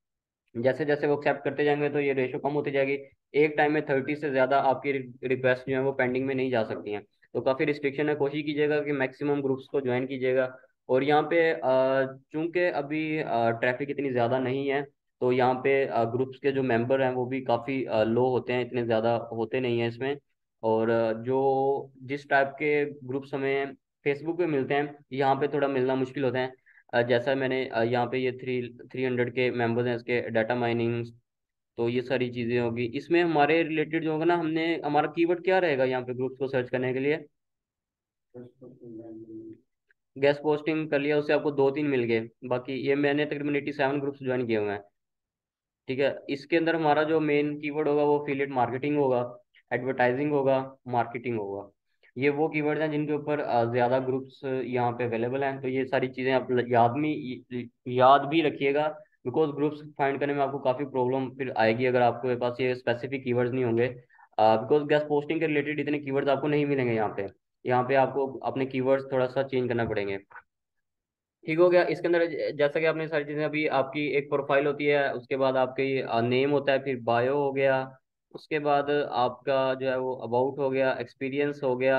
जैसे जैसे वो एक्सेप्ट करते जाएंगे तो ये रेशो कम होती जाएगी। एक टाइम में 30 से ज़्यादा आपकी रिक्वेस्ट जो है वो पेंडिंग में नहीं जा सकती हैं। तो काफ़ी रिस्ट्रिक्शन है, कोशिश कीजिएगा कि मैक्सिमम ग्रुप्स को ज्वाइन कीजिएगा। और यहाँ पे चूंकि अभी ट्रैफिक इतनी ज़्यादा नहीं है, तो यहाँ पे ग्रुप्स के जो मेंबर हैं वो भी काफ़ी लो होते हैं, इतने ज़्यादा होते नहीं हैं इसमें। और जो जिस टाइप के ग्रुप्स हमें फेसबुक पे मिलते हैं, यहाँ पे थोड़ा मिलना मुश्किल होता है। जैसा मैंने यहाँ पे ये 300 के मेंबर्स हैं इसके, डाटा माइनिंग, तो ये सारी चीज़ें होगी इसमें हमारे रिलेटेड जो होगा ना। हमने हमारा कीवर्ड क्या रहेगा यहाँ पे ग्रुप्स को सर्च करने के लिए? गेस्ट पोस्टिंग कर लिया, उससे आपको 2-3 मिल गए। बाकी ये मैंने तकरीबन 87 ग्रुप्स ज्वाइन किए हुए हैं। ठीक है, इसके अंदर हमारा जो मेन कीवर्ड होगा वो एफिलिएट मार्केटिंग होगा, एडवर्टाइजिंग होगा, मार्केटिंग होगा। ये वो कीवर्ड्स हैं जिनके ऊपर ज़्यादा ग्रुप्स यहाँ पे अवेलेबल हैं। तो ये सारी चीज़ें आप याद भी रखिएगा, बिकॉज ग्रुप्स फाइंड करने में आपको काफ़ी प्रॉब्लम फिर आएगी अगर आपके पास ये स्पेसिफिक कीवर्ड्स नहीं होंगे। बिकॉज गेस्ट पोस्टिंग के रिलेटेड इतने कीवर्ड्स आपको नहीं मिलेंगे यहाँ पे। यहाँ पे आपको अपने कीवर्ड्स थोड़ा सा चेंज करना पड़ेंगे। ठीक हो गया। इसके अंदर जैसा कि आपने सारी चीजें, अभी आपकी एक प्रोफाइल होती है, उसके बाद आपकी नेम होता है, फिर बायो हो गया, उसके बाद आपका जो है वो अबाउट हो गया, एक्सपीरियंस हो गया,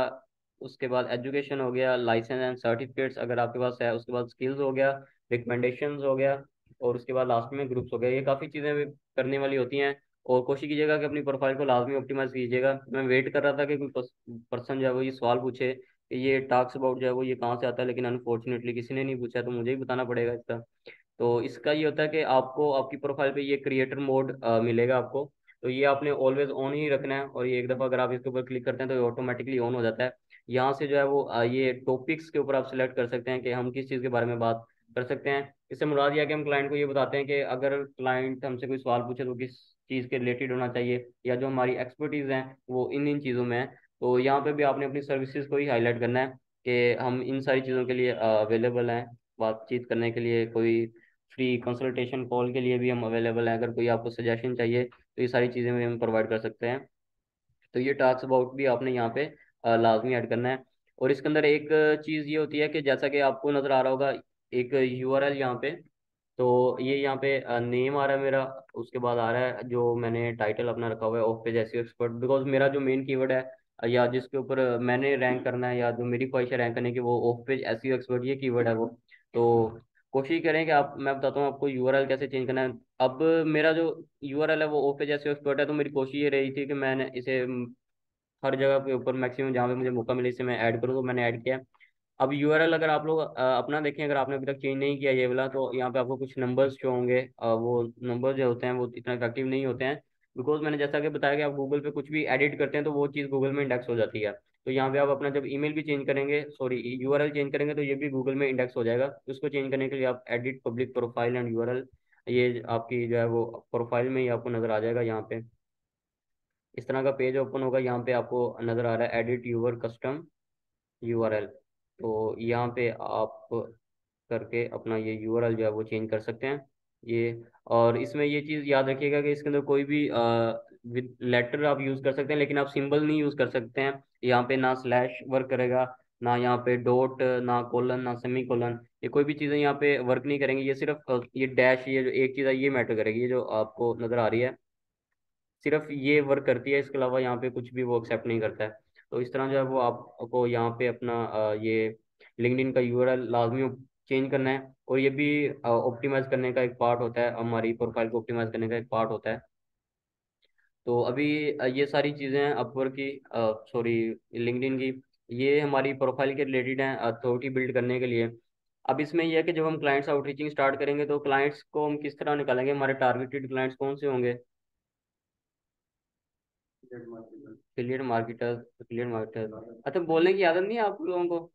उसके बाद एजुकेशन हो गया, लाइसेंस एंड सर्टिफिकेट्स अगर आपके पास है, उसके बाद स्किल्स हो गया, रिकमेंडेशंस हो गया, और उसके बाद लास्ट में ग्रुप्स हो गया। ये काफ़ी चीज़ें भी करने वाली होती हैं। और कोशिश कीजिएगा कि अपनी प्रोफाइल को लाजमी ऑप्टिमाइज कीजिएगा। मैं वेट कर रहा था कि कोई पर्सन जो है वो ये सवाल पूछे कि ये टॉक्स अबाउट जो है वो ये कहाँ से आता है, लेकिन अनफॉर्चुनेटली किसी ने नहीं पूछा, तो मुझे ही बताना पड़ेगा इसका। तो इसका ये होता है कि आपको आपकी प्रोफाइल पे ये क्रिएटर मोड मिलेगा आपको। तो ये आपने ऑलवेज ऑन ही रखना है, और ये एक दफ़ा अगर आप इसके ऊपर क्लिक करते हैं तो ये ऑटोमेटिकली ऑन हो जाता है। यहाँ से जो है वो ये टॉपिक्स के ऊपर आप सिलेक्ट कर सकते हैं कि हम किस चीज़ के बारे में बात कर सकते हैं। इससे मुराद यह है कि हम क्लाइंट को ये बताते हैं कि अगर क्लाइंट हमसे कोई सवाल पूछे तो किस चीज़ के रिलेटेड होना चाहिए, या जो हमारी एक्सपर्टीज़ हैं वो इन इन चीज़ों में है। तो यहाँ पे भी आपने अपनी सर्विसेज को ही हाईलाइट करना है कि हम इन सारी चीज़ों के लिए अवेलेबल हैं, बातचीत करने के लिए, कोई फ्री कंसल्टेशन कॉल के लिए भी हम अवेलेबल हैं, अगर कोई आपको सजेशन चाहिए तो ये सारी चीज़ें भी हम प्रोवाइड कर सकते हैं। तो ये टास्क अबाउट भी आपने यहाँ पे लाजमी ऐड करना है। और इसके अंदर एक चीज़ ये होती है कि जैसा कि आपको नज़र आ रहा होगा, एक यूआरएल यहाँ पे, तो ये यहाँ पे नेम आ रहा है मेरा, उसके बाद आ रहा है जो मैंने टाइटल अपना रखा हुआ है of page SEO expert, because मेरा जो मेन कीवर्ड है या जिसके ऊपर मैंने रैंक करना है, या जो मेरी ख्वाहिश है रैंक करने की, वो ऑफ पेज एसईओ एक्सपर्ट, ये कीवर्ड है वो। तो कोशिश करें कि आप, मैं बताता हूँ आपको यूआरएल कैसे चेंज करना है। अब मेरा जो यूआरएल है वो ऑफ पेज एसईओ एक्सपर्ट है, तो मेरी कोशिश ये रही थी कि मैंने इसे हर जगह के ऊपर मैक्सिमम जहाँ पे मुझे मौका मिले इसे मैं ऐड करूँ, तो मैंने ऐड किया। अब यूआरएल अगर आप लोग अपना देखें, अगर आपने अभी तक चेंज नहीं किया ये वाला, तो यहाँ पे आपको कुछ नंबर्स शो होंगे। वो नंबर जो होते हैं वो इतना इफेक्टिव नहीं होते हैं, बिकॉज मैंने जैसा कि बताया कि आप गूगल पे कुछ भी एडिट करते हैं तो वो चीज़ गूगल में इंडेक्स हो जाती है। तो यहाँ पे आप अपना जब ईमेल भी चेंज करेंगे, सॉरी यूआरएल चेंज करेंगे, तो ये भी गूगल में इंडेक्स हो जाएगा। उसको चेंज करने के लिए आप edit public profile and URL, ये आपकी जो है वो प्रोफाइल में ही आपको नजर आ जाएगा। यहाँ पे इस तरह का पेज ओपन होगा, यहाँ पे आपको नजर आ रहा है एडिट यूर कस्टम यूआरएल। तो यहाँ पे आप करके अपना ये यूआरएल जो है वो चेंज कर सकते हैं ये। और इसमें ये चीज़ याद रखिएगा कि इसके अंदर कोई भी विद लेटर आप यूज़ कर सकते हैं, लेकिन आप सिंबल नहीं यूज़ कर सकते हैं। यहाँ पे ना स्लैश वर्क करेगा, ना यहाँ पे डॉट, ना कोलन, ना सेमी कोलन, ये कोई भी चीज़ें यहाँ पे वर्क नहीं करेंगी। ये सिर्फ ये डैश, ये जो एक चीज़ है ये मैटर करेगी, ये जो आपको नज़र आ रही है, सिर्फ ये वर्क करती है। इसके अलावा यहाँ पे कुछ भी वो एक्सेप्ट नहीं करता है। तो इस तरह जो है वो आपको यहाँ पे अपना ये लिंक्डइन का यूआरएल लाजमी चेंज करना है। और ये भी ऑप्टिमाइज करने का एक पार्ट होता है, हमारी प्रोफाइल को ऑप्टिमाइज करने का एक पार्ट होता है। तो अभी ये सारी चीज़ें अपवर्क की, सॉरी लिंक्डइन की, ये हमारी प्रोफाइल के रिलेटेड हैं अथॉरिटी बिल्ड करने के लिए। अब इसमें यह है कि जब हम क्लाइंट्स आउटरीचिंग स्टार्ट करेंगे तो क्लाइंट्स को हम किस तरह निकालेंगे, हमारे टारगेटेड क्लाइंट्स कौन से होंगे? Affiliate marketers. अच्छा, बोलने की आदत नहीं है आप लोगों को?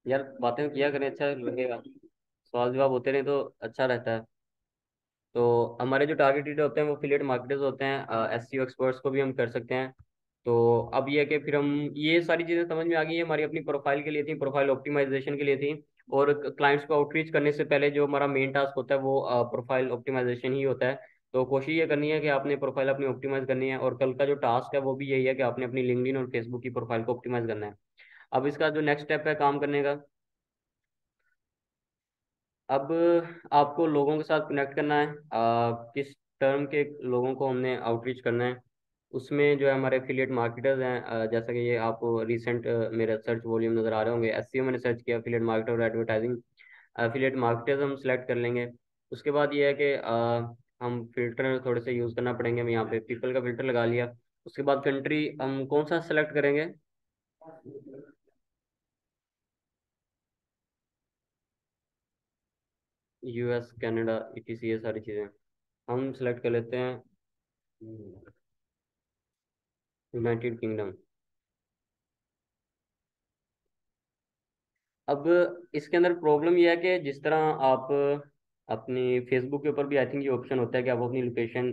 यार बातें किया करें, अच्छा लगेगा, सवाल जवाब होते रहे तो अच्छा रहता है। तो हमारे जो टारगेटेड होते हैं वो एफिलिएट मार्केटर्स होते हैं। एसईओ एक्सपर्ट्स को भी हम कर सकते हैं। तो अब ये है कि फिर हम, ये सारी चीज़ें समझ में आ गई है, हमारी अपनी प्रोफाइल के लिए थी, प्रोफाइल ऑप्टिमाइजेशन के लिए थी। और क्लाइंट्स को आउटरीच करने से पहले जो हमारा मेन टास्क होता है वो प्रोफाइल ऑप्टिमाइजेशन ही होता है। तो कोशिश ये करनी है कि आपने प्रोफाइल अपनी ऑप्टिमाइज करनी है, और कल का जो टास्क है वो भी यही है कि आपने अपनी लिंक्डइन और फेसबुक की प्रोफाइल को ऑप्टिमाइज करना है। अब इसका जो नेक्स्ट स्टेप है काम करने का, अब आपको लोगों के साथ कनेक्ट करना है। किस टर्म के लोगों को हमने आउटरीच करना है, उसमें जो है हमारे एफिलिएट मार्केटर्स हैं। जैसा कि ये आपको रिसेंट मेरे सर्च वॉल्यूम नज़र आ रहे होंगे, एसईओ मैंने सर्च किया एफिलिएट मार्केटर और एडवर्टाइजिंग, एफिलिएट मार्केटर्स हम सेलेक्ट कर लेंगे। उसके बाद ये है कि हम फिल्टर थोड़े से यूज़ करना पड़ेंगे। हम यहाँ पे पीपल का फिल्टर लगा लिया। उसके बाद कंट्री हम कौन सा सेलेक्ट करेंगे? यूएस, कनाडा, ईटीसी, ये सारी चीज़ें हम सेलेक्ट कर लेते हैं। United kingdom. अब इसके अंदर प्रॉब्लम यह है कि जिस तरह आप अपनी फेसबुक के ऊपर भी आई थिंक ये ऑप्शन होता है कि आप अपनी लोकेशन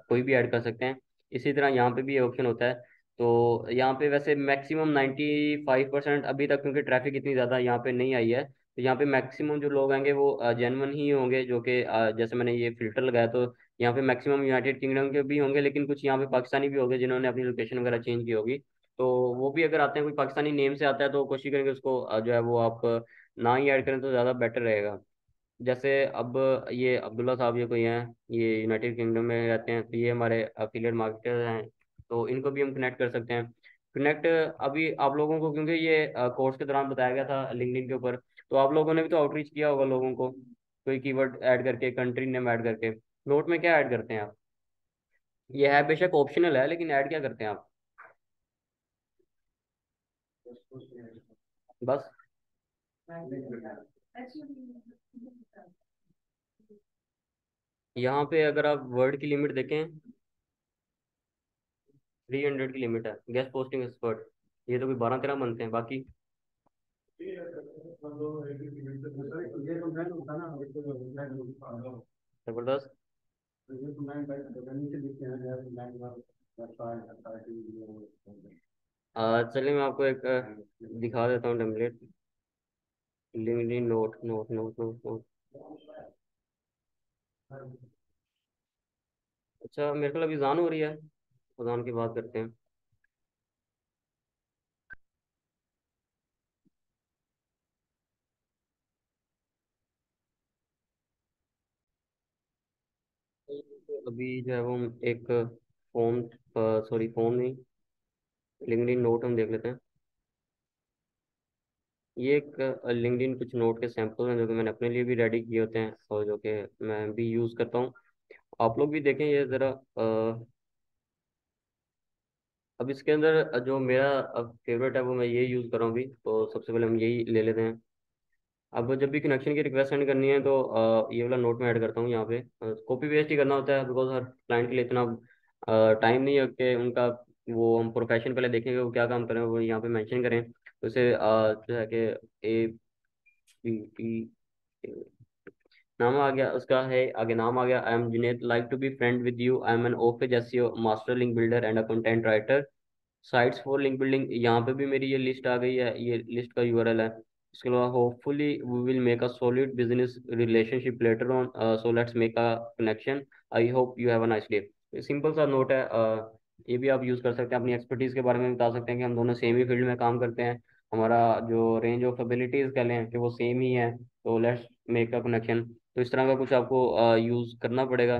कोई भी ऐड कर सकते हैं, इसी तरह यहाँ पे भी ये ऑप्शन होता है। तो यहाँ पे वैसे मैक्सिमम 95% अभी तक, क्योंकि ट्रैफिक इतनी ज़्यादा यहाँ पे नहीं आई है, तो यहाँ पे मैक्सिमम जो लोग आएंगे वो जेन्युइन ही होंगे, जो कि जैसे मैंने ये फिल्टर लगाया तो यहाँ पे मैक्सिमम यूनाइटेड किंगडम के भी होंगे, लेकिन कुछ यहाँ पे पाकिस्तानी भी होंगे जिन्होंने अपनी लोकेशन वगैरह चेंज की होगी। तो वो भी अगर आते हैं, कोई पाकिस्तानी नेम से आता है, तो कोशिश करेंगे उसको जो है वो आप ना ही ऐड करें तो ज़्यादा बेटर रहेगा। जैसे अब ये अब्दुल्ला साहब, ये कोई हैं, ये यूनाइटेड किंगडम में रहते हैं, तो ये हमारे अफिलिएट मार्केटर हैं। तो इनको भी हम कनेक्ट कर सकते हैं। कनेक्ट अभी आप लोगों को, क्योंकि ये कोर्स के दौरान बताया गया था लिंक्डइन के ऊपर, तो आप लोगों ने भी तो आउटरीच किया होगा लोगों को, कोई कीवर्ड ऐड करके, कंट्री नेम ऐड करके। नोट में क्या ऐड करते हैं आप? ये है बेशक ऑप्शनल है, लेकिन ऐड क्या करते हैं आप? बस यहाँ पे अगर आप वर्ड की लिमिट देखें, 300 की लिमिट है। गेस्ट पोस्टिंग एक्सपर्ट, ये तो कोई 12-13 बनते हैं बाकी। जबरदस्त। चलिए मैं आपको एक दिखा देता हूँ template. LinkedIn note note note note note. अच्छा, मेरे को अभी अजान हो रही है, अजान की बात करते हैं। तो अभी जो है वो हम एक फोन, सॉरी फोन नहीं, लिंक्डइन नोट हम देख लेते हैं। ये एक लिंक्डइन कुछ नोट के सैंपल हैं जो कि मैंने अपने लिए भी रेडी किए होते हैं और जो कि मैं भी यूज़ करता हूँ। आप लोग भी देखें ये ज़रा। अब इसके अंदर जो मेरा फेवरेट है वो मैं ये यूज़ कर रहा हूँ अभी, तो सबसे पहले हम यही ले लेते हैं। अब जब भी कनेक्शन की रिक्वेस्ट सेंड करनी है तो ये वाला नोट में ऐड करता हूँ यहाँ पे। कॉपी पेस्ट ही करना होता है बिकॉज हर क्लाइंट के लिए इतना टाइम नहीं है कि उनका वो हम प्रोफेशन पहले देखेंगे वो क्या काम करें वो यहाँ पे मेंशन करें। तो इसे जो है कि ए पी टी नाम आ गया उसका है, आगे नाम आ गया, I am Junaid, like to be friend with you, I am an okay SEO master link builder and a content writer, sites for link building. यहाँ पे भी मेरी ये लिस्ट आ गई है, ये लिस्ट का यूआरएल है। इसके अलावा hopefully we will make a solid business relationship later on, so let's make a connection, I hope you have a nice day. Simple सा नोट है। ये भी आप यूज़ कर सकते हैं, अपनी एक्सपर्टीज़ के बारे में बता सकते हैं कि हम दोनों सेम ही फील्ड में काम करते हैं, हमारा जो रेंज ऑफ एबिलिटीज़ कह लें कि वो सेम ही है, तो लेट्स मेक अ कनेक्शन। तो इस तरह का कुछ आपको यूज़ करना पड़ेगा।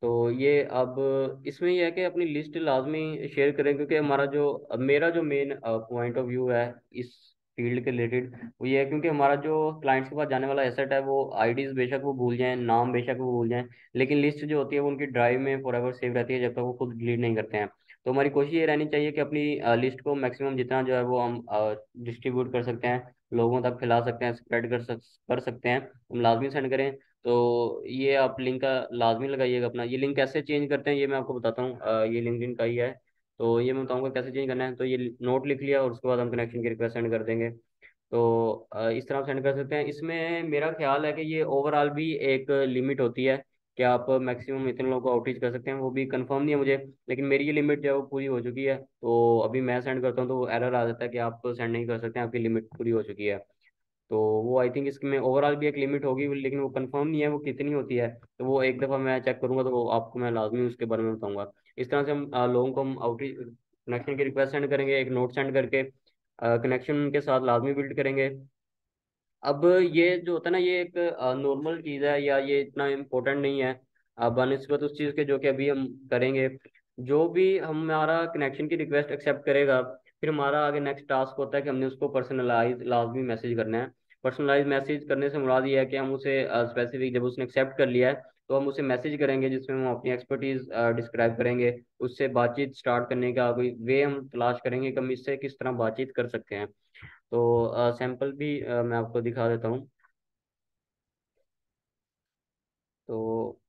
तो ये अब इसमें यह है कि अपनी लिस्ट लाजमी शेयर करें, क्योंकि हमारा जो मेरा जो मेन पॉइंट ऑफ व्यू है इस फील्ड के रिलेटेड वो ये है, क्योंकि हमारा जो क्लाइंट्स के पास जाने वाला एसेट है वो आईडीज बेशक वो भूल जाएं, नाम बेशक वो भूल जाएं, लेकिन लिस्ट जो होती है वो उनकी ड्राइव में फॉर एवर सेव रहती है जब तक वो खुद डिलीट नहीं करते हैं। तो हमारी कोशिश ये रहनी चाहिए कि अपनी लिस्ट को मैक्सिमम जितना जो है वो हम डिस्ट्रीब्यूट कर सकते हैं, लोगों तक फैला सकते हैं, स्प्रेड कर सकते हैं, हम लाजमी सेंड करें। तो ये आप लिंक का लाजमी लगाइएगा अपना। ये लिंक कैसे चेंज करते हैं ये मैं आपको बताता हूँ। ये लिंक्डइन का ही है, तो ये मैं बताऊंगा कैसे चेंज करना है। तो ये नोट लिख लिया और उसके बाद हम कनेक्शन की रिक्वेस्ट सेंड कर देंगे। तो इस तरह सेंड कर सकते हैं। इसमें मेरा ख्याल है कि ये ओवरऑल भी एक लिमिट होती है कि आप मैक्सिमम इतने लोगों को आउटरीच कर सकते हैं, वो भी कंफर्म नहीं है मुझे, लेकिन मेरी ये लिमिट जो है वो पूरी हो चुकी है। तो अभी मैं सेंड करता हूँ तो वो एरर आ जाता है कि आप सेंड नहीं कर सकते हैं, आपकी लिमिट पूरी हो चुकी है। तो वो आई थिंक इसमें ओवरऑल भी एक लिमिट होगी, लेकिन वो कंफर्म नहीं है वो कितनी होती है। तो वो एक दफ़ा मैं चेक करूंगा तो वो आपको मैं लाजमी उसके बारे में बताऊंगा। इस तरह से हम लोगों को हम आउटरीच कनेक्शन की रिक्वेस्ट सेंड करेंगे, एक नोट सेंड करके कनेक्शन उनके साथ लाजमी बिल्ड करेंगे। अब ये जो होता है ना ये एक नॉर्मल चीज़ है या ये इतना इम्पोर्टेंट नहीं है बनस्बत उस चीज़ के जो कि अभी हम करेंगे। जो भी हमारा कनेक्शन की रिक्वेस्ट एक्सेप्ट करेगा, फिर हमारा आगे नेक्स्ट टास्क होता है कि हमने उसको पर्सनलाइज लाजमी मैसेज करना है। पर्सनलाइज मैसेज करने से मुराद ये है कि हम उसे स्पेसिफिक, जब उसने एक्सेप्ट कर लिया है तो हम उसे मैसेज करेंगे जिसमें हम अपनी एक्सपर्टीज डिस्क्राइब करेंगे, उससे बातचीत स्टार्ट करने का कोई वे हम तलाश करेंगे कि हम इससे किस तरह बातचीत कर सकते हैं। तो सैंपल भी मैं आपको दिखा देता हूँ। तो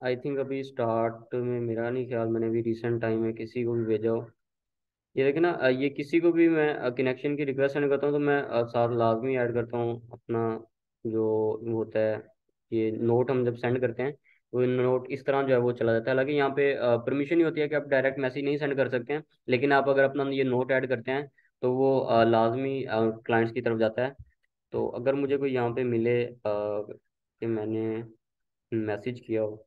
आई थिंक अभी स्टार्ट में मेरा नहीं ख्याल मैंने अभी रिसेंट टाइम में किसी को भी भेजा हो। ये देखिए ना, ये किसी को भी मैं कनेक्शन की रिक्वेस्ट सेंड करता हूँ तो मैं साथ लाजमी ऐड करता हूँ अपना जो वो होता है। ये नोट हम जब सेंड करते हैं वो नोट इस तरह जो है वो चला जाता है। हालांकि यहाँ पे परमिशन ही होती है कि आप डायरेक्ट मैसेज नहीं सेंड कर सकते हैं, लेकिन आप अगर अपना ये नोट ऐड करते हैं तो वो लाजमी क्लाइंट्स की तरफ जाता है। तो अगर मुझे कोई यहाँ पे मिले कि मैंने मैसेज किया हो,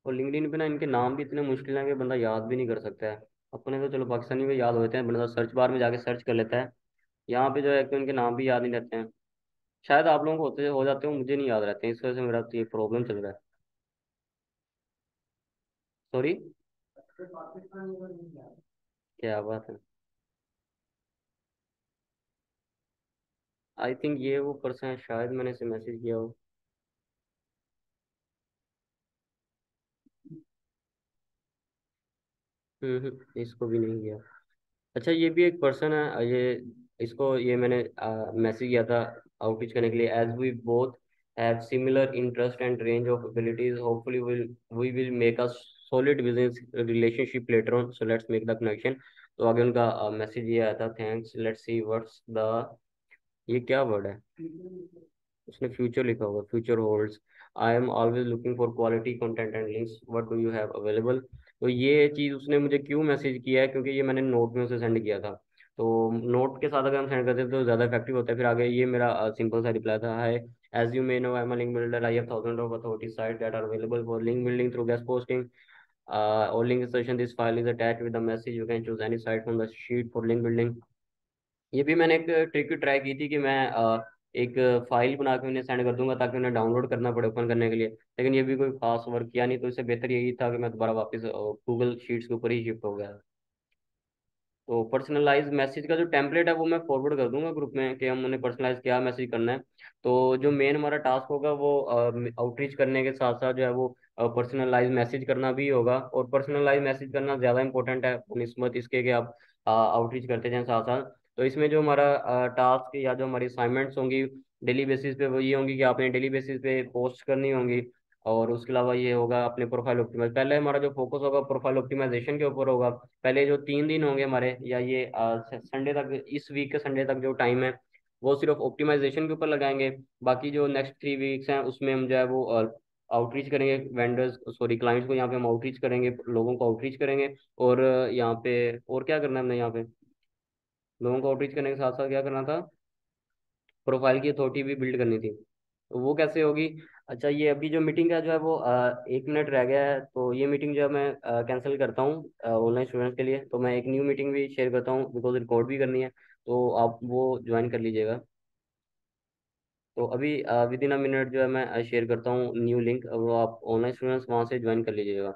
और लिंक्डइन पे ना इनके नाम भी इतने मुश्किल हैं कि बंदा याद भी नहीं कर सकता है। अपने तो चलो पाकिस्तानी में याद होते हैं, बंदा सर्च बार में जाके सर्च कर लेता है। यहाँ पे जो है कि उनके नाम भी याद नहीं रहते हैं। शायद आप लोगों को होते हो जाते हो, मुझे नहीं याद रहते हैं, इस वजह से मेरा तो ये प्रॉब्लम चल रहा है। सॉरी। तो पाकिस्तान में नहीं है। क्या बात है। आई थिंक ये वो पर्सन है, शायद मैंने इसे मैसेज किया हो। इसको भी नहीं किया। अच्छा ये भी एक पर्सन है, ये इसको ये मैंने मैसेज किया था आउटरीच करने के लिए, as we both have similar interest and range of abilities hopefully we will make a solid business relationship later on, so let's make the connection. तो आगे उनका मैसेज ये आया था, thanks, let's see what's the, ये क्या word है, उसने फ्यूचर लिखा होगा, future holds, I am always looking for quality content and links, what do you have available. तो ये चीज़ उसने मुझे क्यों मैसेज किया है, क्योंकि ये मैंने नोट में उसे सेंड किया था। तो नोट के साथ अगर हम सेंड करते हैं तो ज़्यादा इफेक्टिव होता है। फिर आगे ये मेरा सिंपल सा रिप्लाई था, hi, as you may know I am a link builder, I have thousand of authority site that are available for link building through guest posting, और link insertion, this file is attached with the message, you can choose any site from the sheet for link building. ये भी मैंने एक trick try की थी कि मैं एक फाइल बना के उन्हें सेंड कर दूंगा ताकि उन्हें डाउनलोड करना पड़े ओपन करने के लिए। लेकिन ये भी कोई खास वर्क किया नहीं, तो इससे बेहतर यही था कि मैं दोबारा वापस गूगल शीट्स के ऊपर ही शिफ्ट हो गया। तो पर्सनलाइज मैसेज का जो टेम्पलेट है वो मैं फॉरवर्ड कर दूंगा ग्रुप में कि हम उन्हें पर्सनलाइज क्या मैसेज करना है। तो जो मेन हमारा टास्क होगा वो आउटरीच करने के साथ साथ जो है वो पर्सनलाइज मैसेज करना भी होगा। और पर्सनलाइज मैसेज करना ज़्यादा इंपॉर्टेंट है निस्बत इसके कि आप आउटरीच करते जाएं साथ साथ। तो इसमें जो हमारा टास्क या जो हमारी असाइनमेंट्स होंगी डेली बेसिस पे, वो ये होंगी कि आपने डेली बेसिस पे पोस्ट करनी होंगी। और उसके अलावा ये होगा अपने प्रोफाइल ऑप्टिमाइज, पहले हमारा जो फोकस होगा प्रोफाइल ऑप्टिमाइजेशन के ऊपर होगा। पहले जो 3 दिन होंगे हमारे, या ये संडे तक, इस वीक के संडे तक जो टाइम है वो सिर्फ ऑप्टिमाइजेशन के ऊपर लगाएंगे। बाकी जो नेक्स्ट 3 वीक्स हैं उसमें हम जो है वो आउटरीच करेंगे वेंडर्स, सॉरी क्लाइंट्स को, यहाँ पे हम आउटरीच करेंगे, लोगों को आउटरीच करेंगे। और यहाँ पे और क्या करना है हमने यहाँ पे, लोगों को आउटरीच करने के साथ साथ क्या करना था, प्रोफाइल की अथॉरिटी भी बिल्ड करनी थी। तो वो कैसे होगी? अच्छा, ये अभी जो मीटिंग का जो है वो 1 मिनट रह गया है, तो ये मीटिंग जो है मैं कैंसिल करता हूँ ऑनलाइन स्टूडेंट्स के लिए। तो मैं एक न्यू मीटिंग भी शेयर करता हूँ बिकॉज रिकॉर्ड भी करनी है, तो आप वो ज्वाइन कर लीजिएगा। तो अभी विद इन अ मिनट जो है मैं शेयर करता हूँ न्यू लिंक, वो आप ऑनलाइन स्टूडेंट्स वहाँ से ज्वाइन कर लीजिएगा।